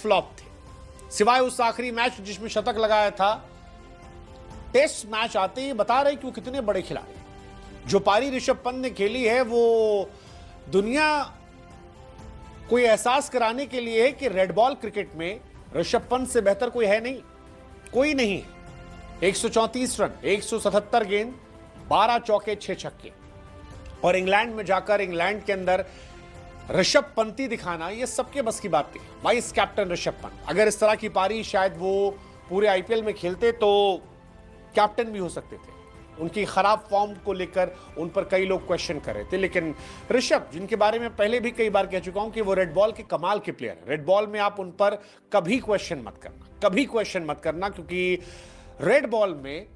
Flop थे, सिवाय उस आखिरी मैच जिसमें शतक लगाया था। टेस्ट मैच आते ही बता रहे कि वो कितने बड़े खिलाड़ी। जो पारी ऋषभ पंत ने खेली है वो दुनिया कोई एहसास कराने के लिए है कि रेड बॉल क्रिकेट में ऋषभ पंत से बेहतर कोई है नहीं, कोई नहीं है। 134 रन, 177 गेंद, 12 चौके 6 छक्के, और इंग्लैंड में जाकर इंग्लैंड के अंदर ऋषभ पंती दिखाना ये सबके बस की बात नहीं। वाइस कैप्टन ऋषभ पंत, अगर इस तरह की पारी शायद वो पूरे आईपीएल में खेलते तो कैप्टन भी हो सकते थे। उनकी खराब फॉर्म को लेकर उन पर कई लोग क्वेश्चन कर रहे थे, लेकिन ऋषभ, जिनके बारे में पहले भी कई बार कह चुका हूं कि वो रेड बॉल के कमाल के प्लेयर है। रेड बॉल में आप उन पर कभी क्वेश्चन मत करना, कभी क्वेश्चन मत करना, क्योंकि रेड बॉल में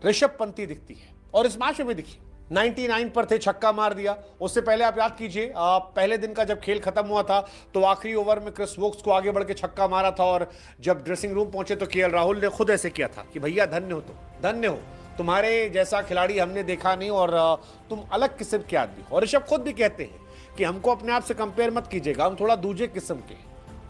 ऋषभ पंती दिखती है और इस मैच में दिखी। 99 पर थे, छक्का मार दिया। उससे पहले आप याद कीजिए, पहले दिन का जब खेल खत्म हुआ था तो आखिरी ओवर में क्रिस वोक्स को आगे बढ़ के छक्का मारा था, और जब ड्रेसिंग रूम पहुंचे तो केएल राहुल ने खुद ऐसे किया था कि भैया धन्य हो, तुम धन्य हो, तुम्हारे जैसा खिलाड़ी हमने देखा नहीं और तुम अलग किस्म के आदमी हो। और ऋषभ खुद भी कहते हैं कि हमको अपने आप से कंपेयर मत कीजिएगा, हम थोड़ा दूसरे किस्म के,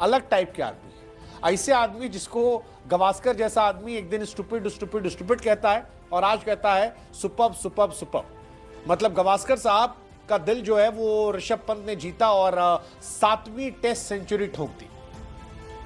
अलग टाइप के आदमी हैं। ऐसे आदमी जिसको गवास्कर जैसा आदमी एक दिन स्टूपिड स्टूपिड स्टूपिड कहता है और आज कहता है सुपर्ब सुपर्ब सुपर्ब। मतलब गवास्कर साहब का दिल जो है वो ऋषभ पंत ने जीता और 7वीं टेस्ट सेंचुरी ठोक दी।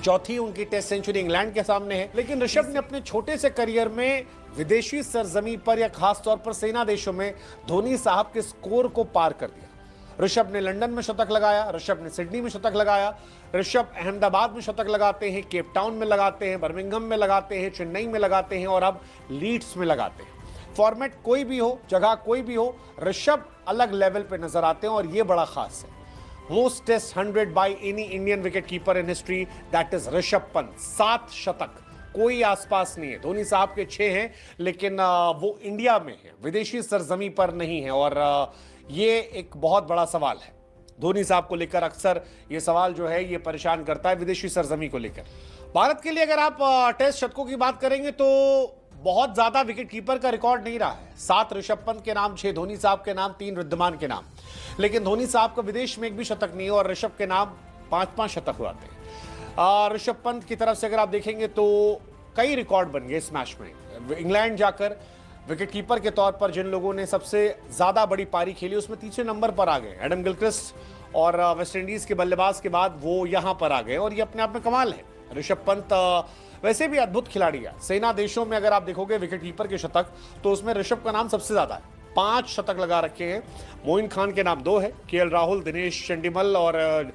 चौथी उनकी टेस्ट सेंचुरी इंग्लैंड के सामने है। लेकिन ऋषभ ने अपने छोटे से करियर में विदेशी सरजमी पर या खास तौर पर सेना देशों में धोनी साहब के स्कोर को पार कर दिया। ऋषभ ने लंदन में शतक लगाया, ऋषभ ने सिडनी में शतक लगाया, ऋषभ अहमदाबाद में शतक लगाते हैं, केप टाउन में लगाते हैं, बर्मिंघम में लगाते हैं, चेन्नई में लगाते हैं और अब लीड्स में लगाते हैं। फॉर्मेट कोई भी हो, जगह कोई भी हो, ऋषभ अलग लेवल पे नजर आते हैं और ये बड़ा खास है। Most test 100 by any Indian wicket keeper in history, that is Rishabh Pant. 7 शतक, कोई आसपास नहीं है। धोनी साहब के 6 हैं, लेकिन वो इंडिया में है, विदेशी सरजमी पर नहीं है। और ये एक बहुत बड़ा सवाल है धोनी साहब को लेकर। अक्सर ये सवाल जो है ये परेशान करता है विदेशी सरजमी को लेकर। भारत के लिए अगर आप टेस्ट शतकों की बात करेंगे तो बहुत ज्यादा विकेट कीपर का रिकॉर्ड नहीं रहा है। 7 ऋषभ पंत के नाम, 6 धोनी साहब के नाम, 3 रिद्धिमान के नाम। लेकिन धोनी साहब का विदेश में एक भी शतक नहीं है और ऋषभ के नाम 5-5 शतक हुए हैं। ऋषभ पंत की तरफ से अगर आप देखेंगे तो कई रिकॉर्ड बन गए इस मैच में। इंग्लैंड जाकर विकेट कीपर के तौर पर जिन लोगों ने सबसे ज्यादा बड़ी पारी खेली उसमें तीसरे नंबर पर आ गए एडम गिलक्रिस्ट, और वेस्ट इंडीज के बल्लेबाज के बाद वो यहां पर आ गए और ये अपने आप में कमाल है। ऋषभ पंत वैसे भी अद्भुत खिलाड़ी है। सेना देशों में अगर आप देखोगे विकेट कीपर के शतक तो उसमें ऋषभ का नाम सबसे ज्यादा है, 5 शतक लगा रखे हैं। मोइन खान के नाम 2 है, केएल राहुल, दिनेश चंडीमल और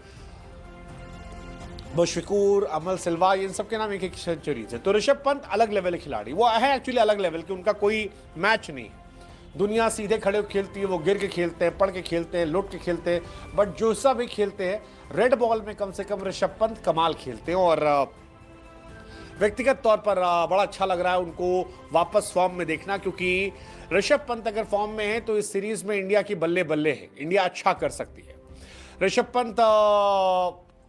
मुशफिकुर, अमल सिल्वा, इन सब के नाम 1-1 सेंचुरीज है। तो ऋषभ पंत अलग लेवल के खिलाड़ी, वो है एक्चुअली अलग लेवल के, उनका कोई मैच नहीं है। दुनिया सीधे खड़े होकर खेलती है, वो गिर के खेलते हैं, पड़ के खेलते हैं, लुट के खेलते हैं, बट जो सा भी खेलते हैं रेड बॉल में कम से कम ऋषभ पंत कमाल खेलते हैं। और व्यक्तिगत तौर पर बड़ा अच्छा लग रहा है उनको वापस फॉर्म में देखना, क्योंकि ऋषभ पंत अगर फॉर्म में है तो इस सीरीज में इंडिया की बल्ले बल्ले है, इंडिया अच्छा कर सकती है। ऋषभ पंत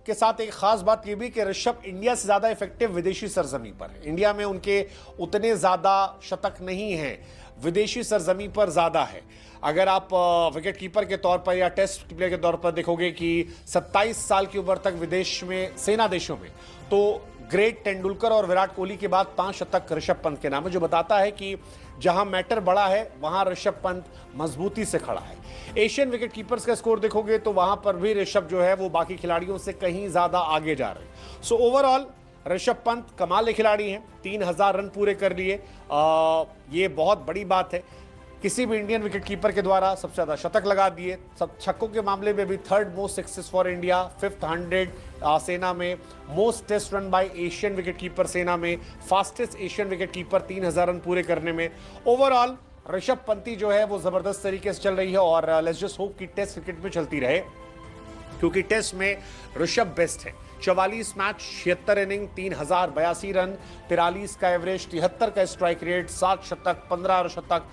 के साथ एक खास बात यह भी कि ऋषभ इंडिया से ज्यादा इफेक्टिव विदेशी सरजमी पर है। इंडिया में उनके उतने ज्यादा शतक नहीं हैं, विदेशी सरजमी पर ज्यादा है। अगर आप विकेट कीपर के तौर पर या टेस्ट प्लेयर के तौर पर देखोगे कि 27 साल की उम्र तक विदेश में, सेना देशों में, तो ग्रेट तेंदुलकर और विराट कोहली के बाद 5 शतक ऋषभ पंत के नाम है, जो बताता है कि जहां मैटर बड़ा है वहां ऋषभ पंत मजबूती से खड़ा है। एशियन विकेट कीपर्स का स्कोर देखोगे तो वहां पर भी ऋषभ जो है वो बाकी खिलाड़ियों से कहीं ज्यादा आगे जा रहे हैं। सो ओवरऑल ऋषभ पंत कमाल के खिलाड़ी हैं, 3000 रन पूरे कर लिए, ये बहुत बड़ी बात है। किसी भी इंडियन विकेट कीपर के द्वारा सबसे ज्यादा शतक लगा दिए। सब छक्कों के मामले में भी 3rd most sixes for India, 5th 100 SENA में, most test run by Asian wicket keeper SENA में, fastest Asian wicket keeper 3000 run पूरे करने में। ओवरऑल ऋषभ पंती जो है वो जबरदस्त तरीके से चल रही है और लेट्स जस्ट होप कि टेस्ट क्रिकेट में चलती रहे, क्योंकि टेस्ट में ऋषभ बेस्ट है। 44 मैच, 76 इनिंग, 3082 रन, 43 का एवरेज, 73 का स्ट्राइक रेट, 7 शतक, 15 शतक,